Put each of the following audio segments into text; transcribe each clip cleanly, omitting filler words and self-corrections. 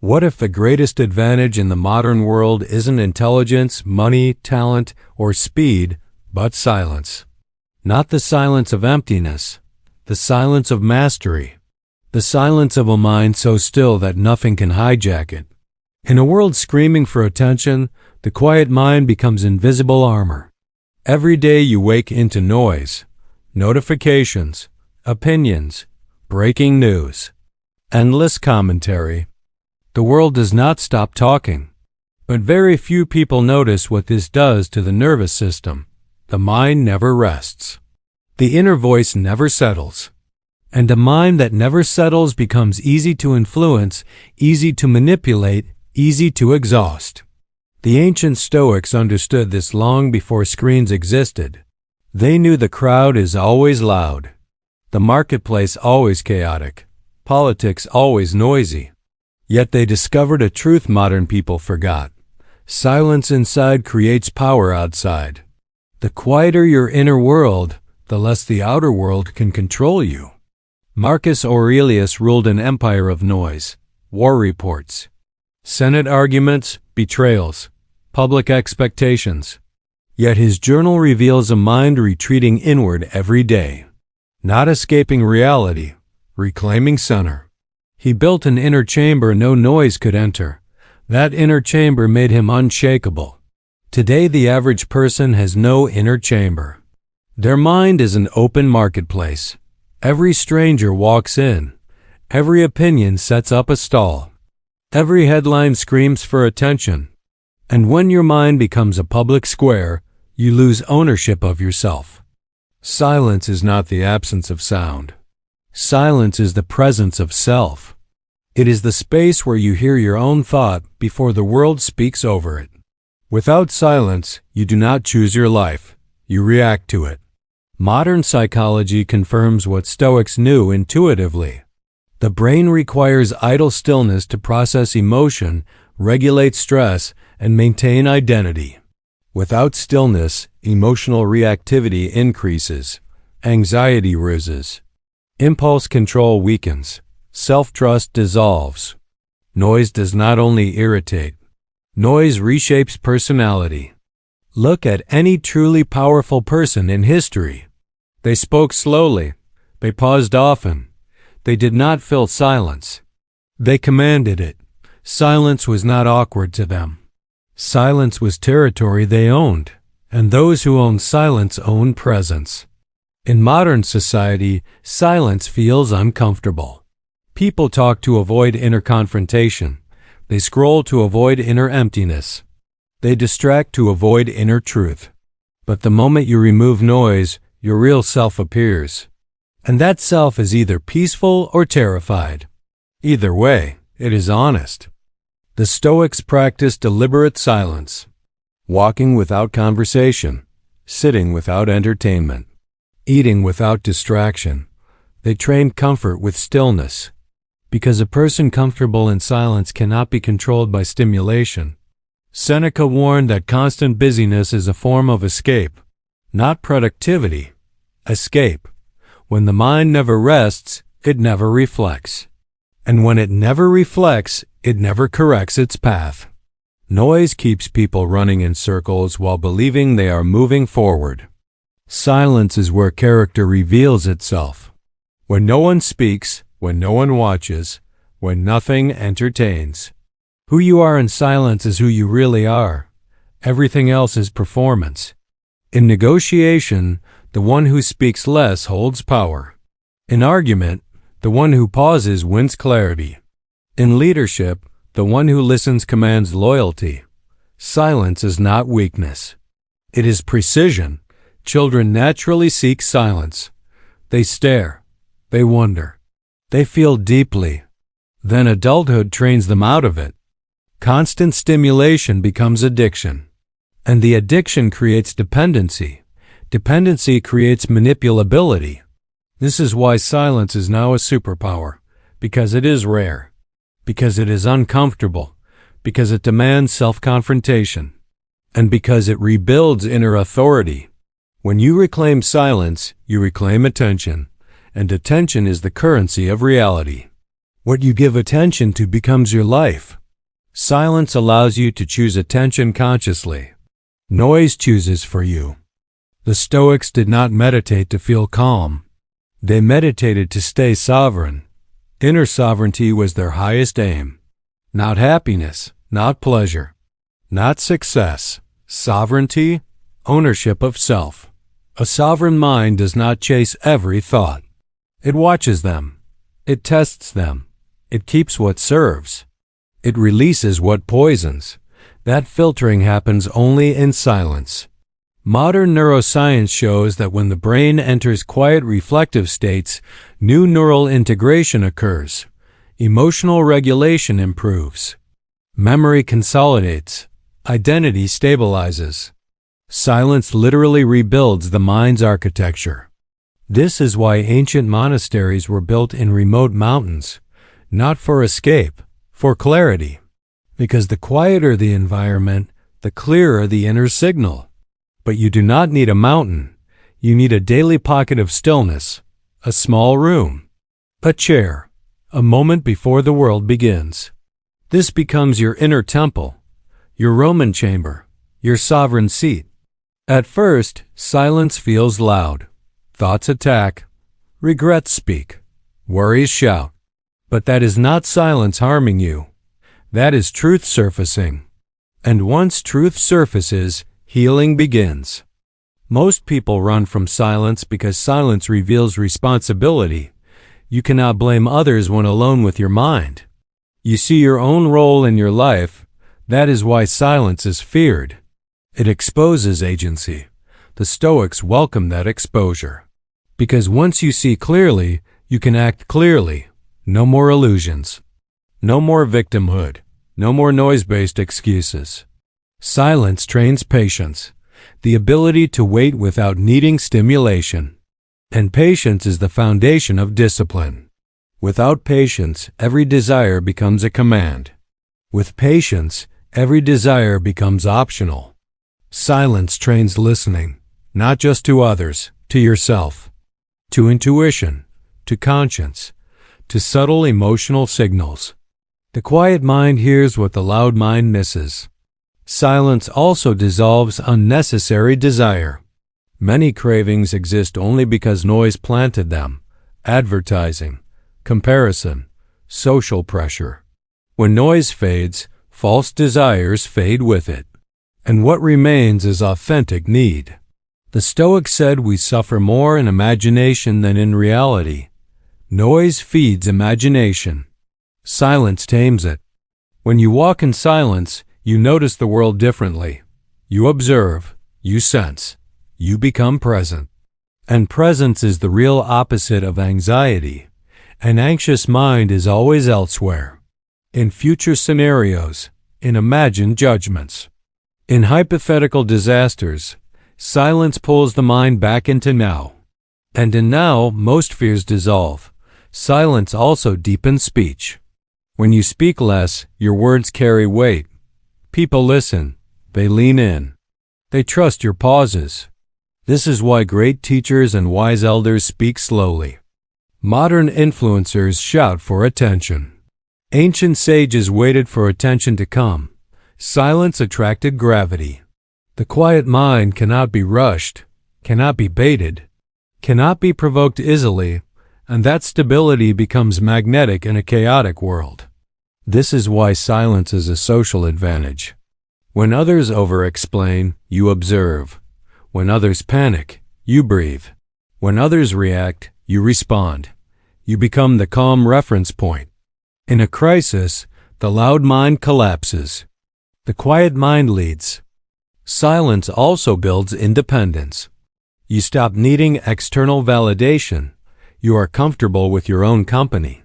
What if the greatest advantage in the modern world isn't intelligence, money, talent, or speed, but silence? Not the silence of emptiness, the silence of mastery, the silence of a mind so still that nothing can hijack it. In a world screaming for attention, the quiet mind becomes invisible armor. Every day you wake into noise, notifications, opinions, breaking news, endless commentary. The world does not stop talking, but very few people notice what this does to the nervous system. The mind never rests. The inner voice never settles. And a mind that never settles becomes easy to influence, easy to manipulate, easy to exhaust. The ancient Stoics understood this long before screens existed. They knew the crowd is always loud, the marketplace always chaotic, politics always noisy. Yet they discovered a truth modern people forgot. Silence inside creates power outside. The quieter your inner world, the less the outer world can control you. Marcus Aurelius ruled an empire of noise, war reports, Senate arguments, betrayals, public expectations. Yet his journal reveals a mind retreating inward every day, not escaping reality, reclaiming center. He built an inner chamber no noise could enter. That inner chamber made him unshakable. Today the average person has no inner chamber. Their mind is an open marketplace. Every stranger walks in. Every opinion sets up a stall. Every headline screams for attention. And when your mind becomes a public square, you lose ownership of yourself. Silence is not the absence of sound. Silence is the presence of self. It is the space where you hear your own thought before the world speaks over it. Without silence, you do not choose your life. You react to it. Modern psychology confirms what Stoics knew intuitively. The brain requires idle stillness to process emotion, regulate stress, and maintain identity. Without stillness, emotional reactivity increases. Anxiety rises. Impulse control weakens. Self-trust dissolves. Noise does not only irritate. Noise reshapes personality. Look at any truly powerful person in history. They spoke slowly. They paused often. They did not fill silence. They commanded it. Silence was not awkward to them. Silence was territory they owned, and those who own silence own presence. In modern society, silence feels uncomfortable. People talk to avoid inner confrontation. They scroll to avoid inner emptiness. They distract to avoid inner truth. But the moment you remove noise, your real self appears. And that self is either peaceful or terrified. Either way, it is honest. The Stoics practiced deliberate silence, walking without conversation, sitting without entertainment, eating without distraction. They trained comfort with stillness, because a person comfortable in silence cannot be controlled by stimulation. Seneca warned that constant busyness is a form of escape, not productivity. Escape. When the mind never rests, it never reflects. And when it never reflects, it never corrects its path. Noise keeps people running in circles while believing they are moving forward. Silence is where character reveals itself. When no one speaks, when no one watches, when nothing entertains. Who you are in silence is who you really are. Everything else is performance. In negotiation, the one who speaks less holds power. In argument, the one who pauses wins clarity. In leadership, the one who listens commands loyalty. Silence is not weakness. It is precision. Children naturally seek silence. They stare. They wonder. They feel deeply. Then adulthood trains them out of it. Constant stimulation becomes addiction. And the addiction creates dependency. Dependency creates manipulability. This is why silence is now a superpower, because it is rare, because it is uncomfortable, because it demands self-confrontation, and because it rebuilds inner authority. When you reclaim silence, you reclaim attention, and attention is the currency of reality. What you give attention to becomes your life. Silence allows you to choose attention consciously. Noise chooses for you. The Stoics did not meditate to feel calm. They meditated to stay sovereign. Inner sovereignty was their highest aim. Not happiness, not pleasure, not success. Sovereignty, ownership of self. A sovereign mind does not chase every thought. It watches them. It tests them. It keeps what serves. It releases what poisons. That filtering happens only in silence. Modern neuroscience shows that when the brain enters quiet reflective states, new neural integration occurs. Emotional regulation improves. Memory consolidates. Identity stabilizes. Silence literally rebuilds the mind's architecture. This is why ancient monasteries were built in remote mountains, not for escape, for clarity. Because the quieter the environment, the clearer the inner signal. But you do not need a mountain. You need a daily pocket of stillness, a small room, a chair, a moment before the world begins. This becomes your inner temple, your Roman chamber, your sovereign seat. At first, silence feels loud. Thoughts attack, regrets speak, worries shout. But that is not silence harming you. That is truth surfacing. And once truth surfaces, healing begins. Most people run from silence because silence reveals responsibility. You cannot blame others when alone with your mind. You see your own role in your life. That is why silence is feared. It exposes agency. The Stoics welcome that exposure. Because once you see clearly, you can act clearly. No more illusions. No more victimhood. No more noise-based excuses. Silence trains patience, the ability to wait without needing stimulation. And patience is the foundation of discipline. Without patience, every desire becomes a command. With patience, every desire becomes optional. Silence trains listening, not just to others, to yourself, to intuition, to conscience, to subtle emotional signals. The quiet mind hears what the loud mind misses. Silence also dissolves unnecessary desire. Many cravings exist only because noise planted them. Advertising, comparison, social pressure. When noise fades, false desires fade with it. And what remains is authentic need. The Stoics said we suffer more in imagination than in reality. Noise feeds imagination. Silence tames it. When you walk in silence, you notice the world differently. You observe, you sense, you become present. And presence is the real opposite of anxiety. An anxious mind is always elsewhere. In future scenarios, in imagined judgments. In hypothetical disasters, silence pulls the mind back into now. And in now, most fears dissolve. Silence also deepens speech. When you speak less, your words carry weight. People listen. They lean in. They trust your pauses. This is why great teachers and wise elders speak slowly. Modern influencers shout for attention. Ancient sages waited for attention to come. Silence attracted gravity. The quiet mind cannot be rushed, cannot be baited, cannot be provoked easily, and that stability becomes magnetic in a chaotic world. This is why silence is a social advantage. When others over-explain, you observe. When others panic, you breathe. When others react, you respond. You become the calm reference point. In a crisis, the loud mind collapses. The quiet mind leads. Silence also builds independence. You stop needing external validation. You are comfortable with your own company.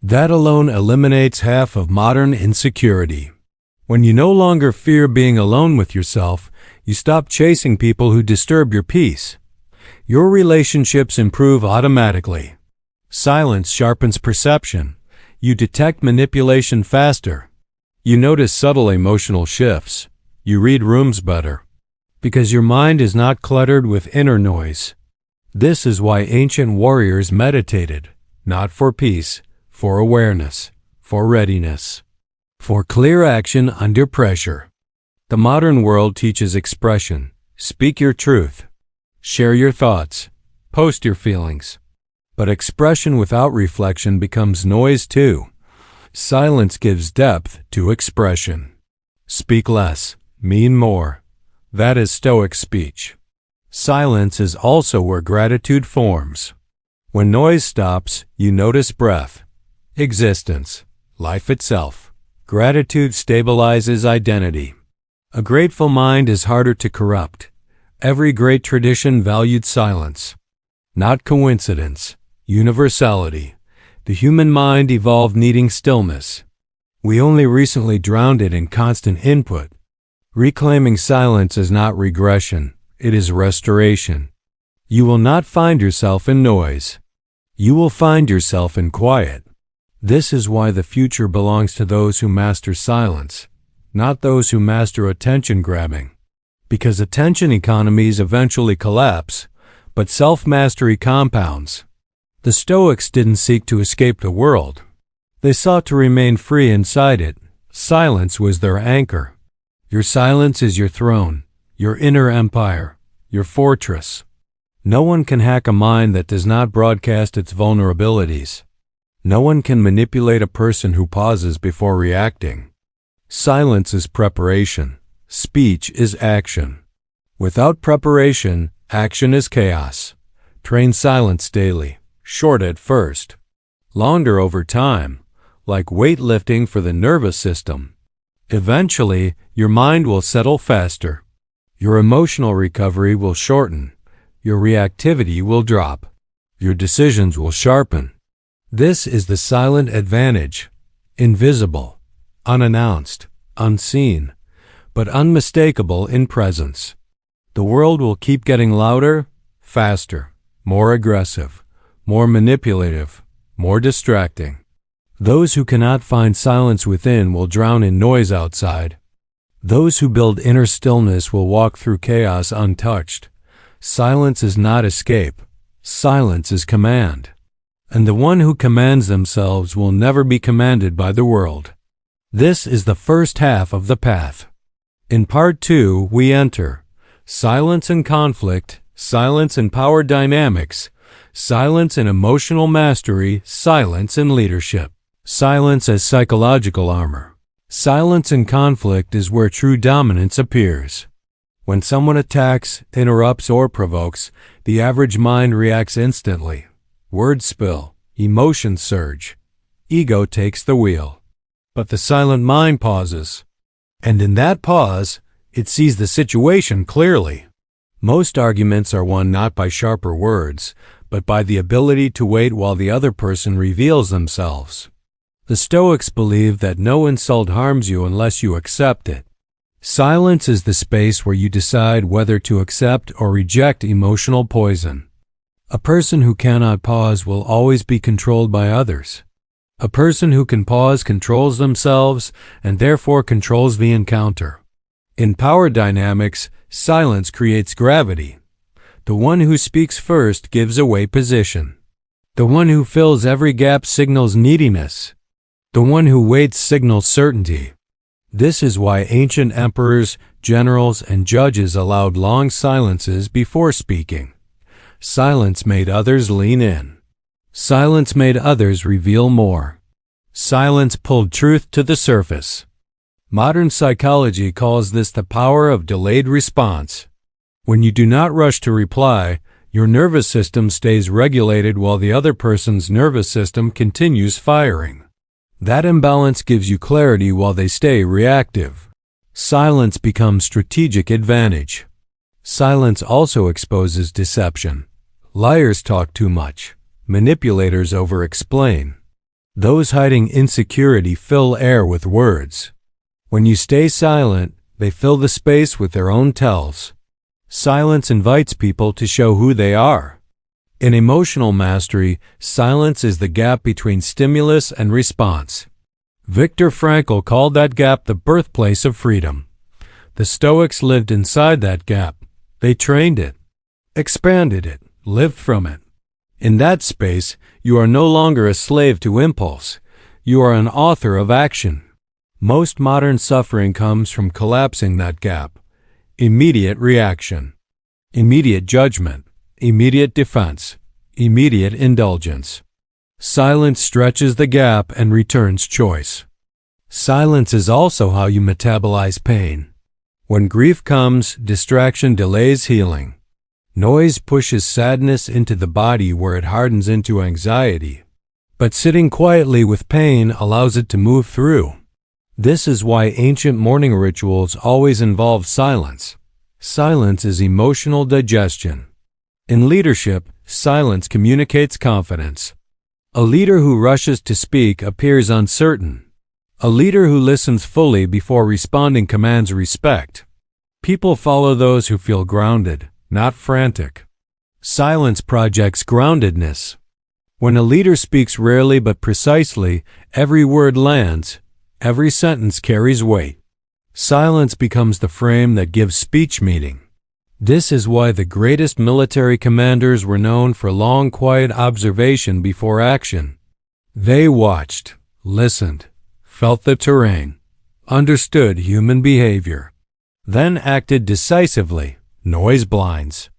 That alone eliminates half of modern insecurity. When you no longer fear being alone with yourself, you stop chasing people who disturb your peace. Your relationships improve automatically. Silence sharpens perception. You detect manipulation faster. You notice subtle emotional shifts. You read rooms better. Because your mind is not cluttered with inner noise. This is why ancient warriors meditated, not for peace, for awareness, for readiness, for clear action under pressure. The modern world teaches expression. Speak your truth. Share your thoughts. Post your feelings. But expression without reflection becomes noise too. Silence gives depth to expression. Speak less, mean more. That is Stoic speech. Silence is also where gratitude forms. When noise stops, you notice breath, existence, life itself. Gratitude stabilizes identity. A grateful mind is harder to corrupt. Every great tradition valued silence. Not coincidence, universality. The human mind evolved needing stillness. We only recently drowned it in constant input. Reclaiming silence is not regression, it is restoration. You will not find yourself in noise. You will find yourself in quiet. This is why the future belongs to those who master silence, not those who master attention grabbing. Because attention economies eventually collapse, but self-mastery compounds. The Stoics didn't seek to escape the world. They sought to remain free inside it. Silence was their anchor. Your silence is your throne, your inner empire, your fortress. No one can hack a mind that does not broadcast its vulnerabilities. No one can manipulate a person who pauses before reacting. Silence is preparation. Speech is action. Without preparation, action is chaos. Train silence daily. Short at first. Longer over time, like weightlifting for the nervous system. Eventually, your mind will settle faster. Your emotional recovery will shorten. Your reactivity will drop. Your decisions will sharpen. This is the silent advantage. Invisible, unannounced, unseen, but unmistakable in presence. The world will keep getting louder, faster, more aggressive, more manipulative, more distracting. Those who cannot find silence within will drown in noise outside. Those who build inner stillness will walk through chaos untouched. Silence is not escape. Silence is command. And the one who commands themselves will never be commanded by the world. This is the first half of the path. In part 2, we enter silence and conflict, silence and power dynamics, silence and emotional mastery, silence and leadership. Silence as psychological armor. Silence in conflict is where true dominance appears. When someone attacks, interrupts, or provokes, the average mind reacts instantly. Words spill, emotions surge. Ego takes the wheel. But the silent mind pauses. And in that pause, it sees the situation clearly. Most arguments are won not by sharper words, but by the ability to wait while the other person reveals themselves. The Stoics believe that no insult harms you unless you accept it. Silence is the space where you decide whether to accept or reject emotional poison. A person who cannot pause will always be controlled by others. A person who can pause controls themselves and therefore controls the encounter. In power dynamics, silence creates gravity. The one who speaks first gives away position. The one who fills every gap signals neediness. The one who waits signals certainty. This is why ancient emperors, generals, and judges allowed long silences before speaking. Silence made others lean in. Silence made others reveal more. Silence pulled truth to the surface. Modern psychology calls this the power of delayed response. When you do not rush to reply, your nervous system stays regulated while the other person's nervous system continues firing. That imbalance gives you clarity while they stay reactive. Silence becomes strategic advantage. Silence also exposes deception. Liars talk too much. Manipulators over-explain. Those hiding insecurity fill air with words. When you stay silent, they fill the space with their own tells. Silence invites people to show who they are. In emotional mastery, silence is the gap between stimulus and response. Viktor Frankl called that gap the birthplace of freedom. The Stoics lived inside that gap. They trained it, expanded it, lived from it. In that space, you are no longer a slave to impulse. You are an author of action. Most modern suffering comes from collapsing that gap. Immediate reaction, immediate judgment, immediate defense, immediate indulgence. Silence stretches the gap and returns choice. Silence is also how you metabolize pain. When grief comes, distraction delays healing. Noise pushes sadness into the body where it hardens into anxiety. But sitting quietly with pain allows it to move through. This is why ancient mourning rituals always involve silence. Silence is emotional digestion. In leadership, silence communicates confidence. A leader who rushes to speak appears uncertain. A leader who listens fully before responding commands respect. People follow those who feel grounded, not frantic. Silence projects groundedness. When a leader speaks rarely but precisely, every word lands, every sentence carries weight. Silence becomes the frame that gives speech meaning. This is why the greatest military commanders were known for long, quiet observation before action. They watched, listened, felt the terrain, understood human behavior, then acted decisively. Noise blinds.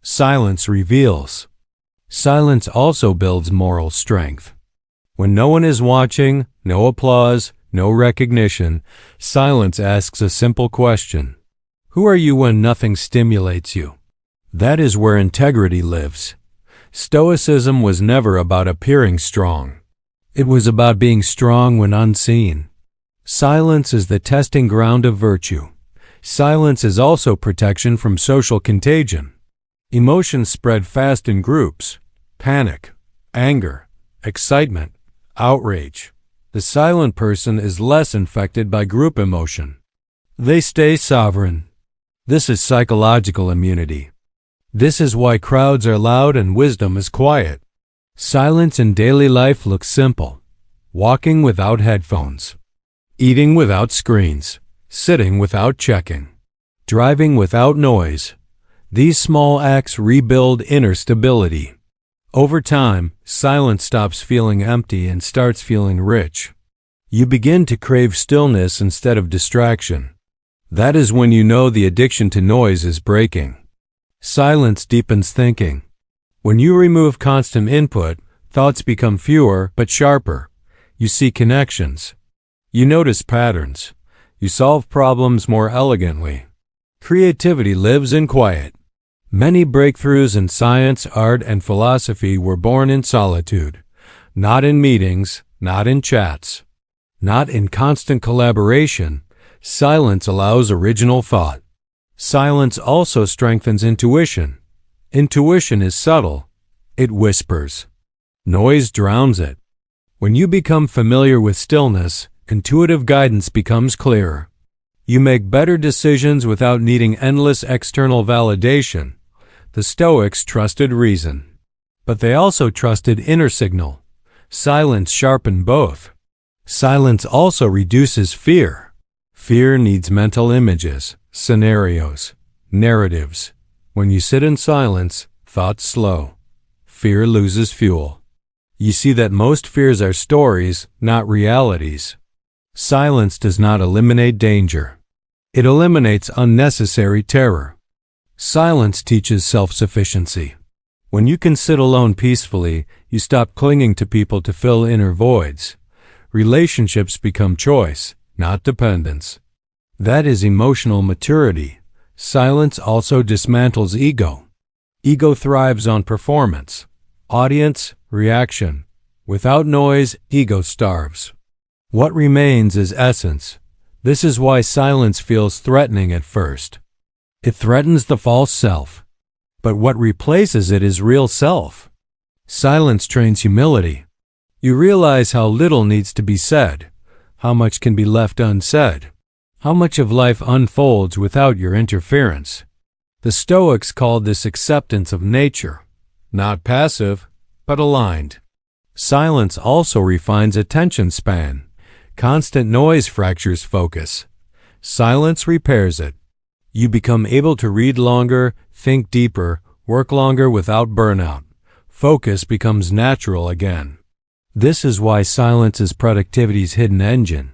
Silence reveals. Silence also builds moral strength. When no one is watching, no applause, no recognition, silence asks a simple question. Who are you when nothing stimulates you? That is where integrity lives. Stoicism was never about appearing strong. It was about being strong when unseen. Silence is the testing ground of virtue. Silence is also protection from social contagion. Emotions spread fast in groups. Panic, anger, excitement, outrage. The silent person is less infected by group emotion. They stay sovereign. This is psychological immunity. This is why crowds are loud and wisdom is quiet. Silence in daily life looks simple. Walking without headphones. Eating without screens. Sitting without checking. Driving without noise. These small acts rebuild inner stability. Over time, silence stops feeling empty and starts feeling rich. You begin to crave stillness instead of distraction. That is when you know the addiction to noise is breaking. Silence deepens thinking. When you remove constant input, thoughts become fewer but sharper. You see connections. You notice patterns. You solve problems more elegantly. Creativity lives in quiet. Many breakthroughs in science, art, and philosophy were born in solitude. Not in meetings, not in chats, not in constant collaboration. Silence allows original thought. Silence also strengthens intuition. Intuition is subtle. It whispers. Noise drowns it. When you become familiar with stillness, intuitive guidance becomes clearer. You make better decisions without needing endless external validation. The Stoics trusted reason, but they also trusted inner signal. Silence sharpened both. Silence also reduces fear. Fear needs mental images, scenarios, narratives. When you sit in silence, thoughts slow. Fear loses fuel. You see that most fears are stories, not realities. Silence does not eliminate danger. It eliminates unnecessary terror. Silence teaches self-sufficiency. When you can sit alone peacefully, you stop clinging to people to fill inner voids. Relationships become choice, not dependence. That is emotional maturity. Silence also dismantles ego. Ego thrives on performance. Audience, reaction. Without noise, ego starves. What remains is essence. This is why silence feels threatening at first. It threatens the false self. But what replaces it is real self. Silence trains humility. You realize how little needs to be said, how much can be left unsaid, how much of life unfolds without your interference. The Stoics called this acceptance of nature, not passive, but aligned. Silence also refines attention span. Constant noise fractures focus. Silence repairs it. You become able to read longer, think deeper, work longer without burnout. Focus becomes natural again. This is why silence is productivity's hidden engine.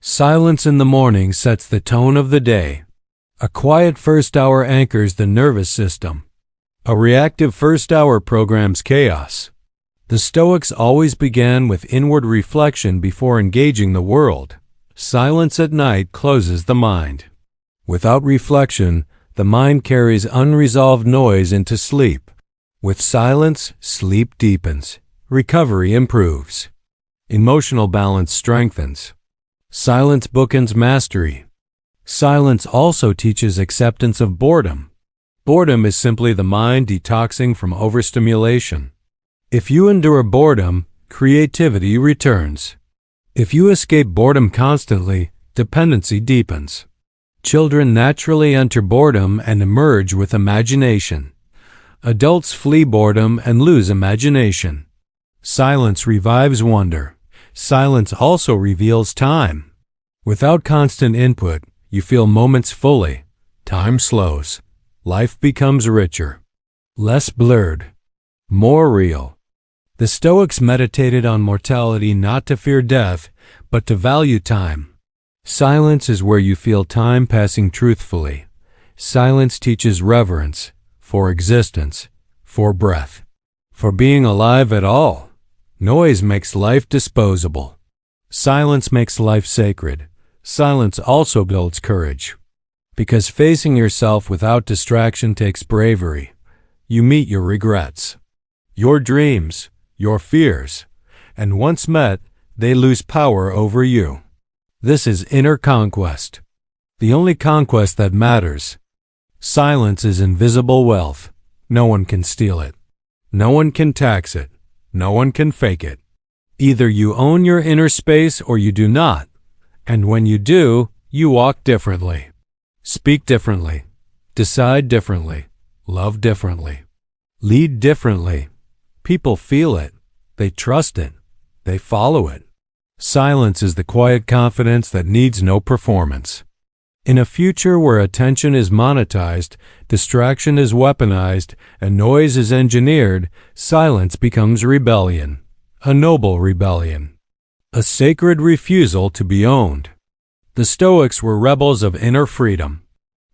Silence in the morning sets the tone of the day. A quiet first hour anchors the nervous system. A reactive first hour programs chaos. The Stoics always began with inward reflection before engaging the world. Silence at night closes the mind. Without reflection, the mind carries unresolved noise into sleep. With silence, sleep deepens. Recovery improves. Emotional balance strengthens. Silence bookends mastery. Silence also teaches acceptance of boredom. Boredom is simply the mind detoxing from overstimulation. If you endure boredom, creativity returns. If you escape boredom constantly, dependency deepens. Children naturally enter boredom and emerge with imagination. Adults flee boredom and lose imagination. Silence revives wonder. Silence also reveals time. Without constant input, you feel moments fully. Time slows. Life becomes richer. Less blurred. More real. The Stoics meditated on mortality not to fear death, but to value time. Silence is where you feel time passing truthfully. Silence teaches reverence for existence, for breath, for being alive at all. Noise makes life disposable. Silence makes life sacred. Silence also builds courage. Because facing yourself without distraction takes bravery. You meet your regrets, your dreams, your fears, and once met, they lose power over you. This is inner conquest. The only conquest that matters. Silence is invisible wealth. No one can steal it. No one can tax it. No one can fake it. Either you own your inner space or you do not. And when you do, you walk differently. Speak differently. Decide differently. Love differently. Lead differently. People feel it. They trust it. They follow it. Silence is the quiet confidence that needs no performance. In a future where attention is monetized, distraction is weaponized, and noise is engineered, silence becomes rebellion. A noble rebellion. A sacred refusal to be owned. The Stoics were rebels of inner freedom.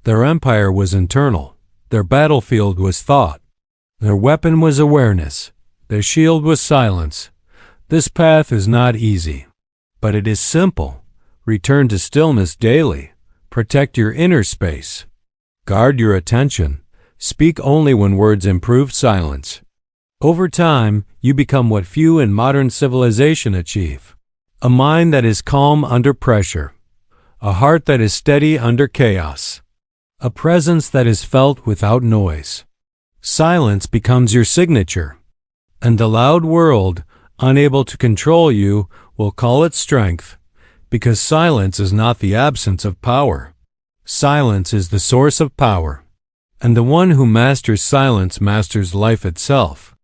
Their empire was internal. Their battlefield was thought. Their weapon was awareness. Their shield was silence. This path is not easy, but it is simple. Return to stillness daily. Protect your inner space. Guard your attention. Speak only when words improve silence. Over time, you become what few in modern civilization achieve. A mind that is calm under pressure. A heart that is steady under chaos. A presence that is felt without noise. Silence becomes your signature. And the loud world, unable to control you, will call it strength. Because silence is not the absence of power. Silence is the source of power. And the one who masters silence masters life itself.